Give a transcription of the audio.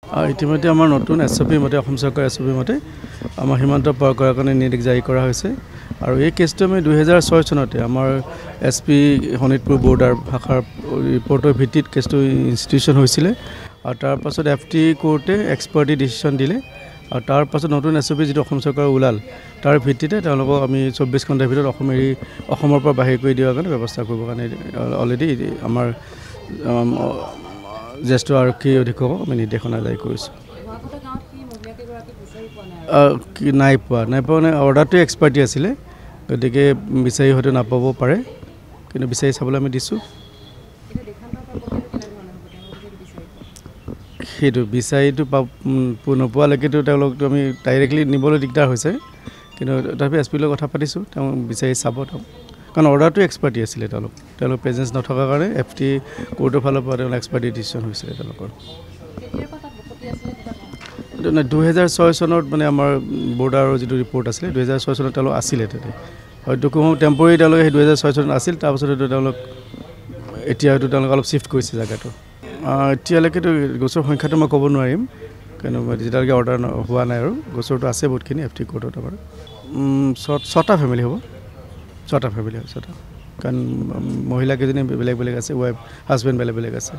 ইতিমধ্যে আমাৰ নতুন এছঅপি মতে অসম চৰকাৰৰ এছঅপি মতে আমাৰ সীমান্ত পাৰ কৰাৰ কাৰণে নিৰ্দেশ জাৰি কৰা হৈছে আৰু এই কেছটো আমি 2006 চনতে আমাৰ এছপি শোণিতপুৰ বৰ্ডাৰ শাখাৰ ৰিপৰ্টৰ ভিত্তিত কেছটো ইনষ্টিটিউশ্যন হৈছিলে আৰু তাৰ পাছত এফটি কোৰ্টে এক্সপাৰ্টি ডিচিশ্যন দিলে আৰু তাৰ পাছত নতুন এছঅপি যিটো অসম চৰকাৰ ওলাল তাৰ ভিত্তিতে তেওঁলোকক আমি 24 ঘণ্টাৰ ভিতৰত অসমৰ পৰা বাহিৰ কৰি দিয়াৰ কাৰণে ব্যৱস্থা কৰিবৰ কাৰণে অলৰেডি আমাৰ জ্যেষ্ঠ আৰক্ষী অধীক্ষকক আমি নিৰ্দেশনা জাৰি কৰিছোঁ। নাই পোৱা মানে অৰ্ডাৰটো এক্সপাৰ্টি আছিলে গতিকে বিচাৰি হয়তো নাপাব পাৰে কিন্তু বিচাৰি চাবলৈ আমি দিছোঁ। সেইটো বিচাৰিটো নোপোৱালৈকেতো তেওঁলোকতো আমি ডাইৰেক্টলি নিবলৈ দিগদাৰ হৈছে কিন্তু তথাপি এছ পিৰ লগত কথা পাতিছোঁ তেওঁ বিচাৰি চাব কাৰণ অৰ্ডাৰটো এক্সপাৰ্টি আছিলে তেওঁলোক প্ৰেজেঞ্চ নথকাৰ কাৰণে এফটি কোৰ্টৰ ফালৰ পৰা তেওঁলোক এক্সপাৰ্টি ডিচিশ্যন হৈছিলে তেওঁলোকৰ 2006 চনত মানে আমাৰ বৰ্ডাৰৰ যিটো ৰিপৰ্ট আছিলে 2006 চনত তেওঁলোক আছিলে তাতে হয়তো কোনো টেম্পৰেৰী তেওঁলোকে সেই 2006 চনত আছিল তাৰপাছত হয়তো এতিয়া হয়তো তেওঁলোক অলপ চিফ্ট কৰিছে জেগাটো। এতিয়ালৈকেতো গোচৰ সংখ্যাটো মই ক'ব নোৱাৰিম কিন্তু যেতিয়ালৈকে অৰ্ডাৰ হোৱা নাই আৰু গোচৰটো আছে বহুতখিনি এফটি কোৰ্টত আমাৰ 6টা ফেমিলি হ'ব 6টা ফেমিলি হয় 6টা কাৰণ মহিলাকেইজনী বেলেগ বেলেগ আছে ৱাইফ হাজবেণ্ড বেলেগ বেলেগ আছে।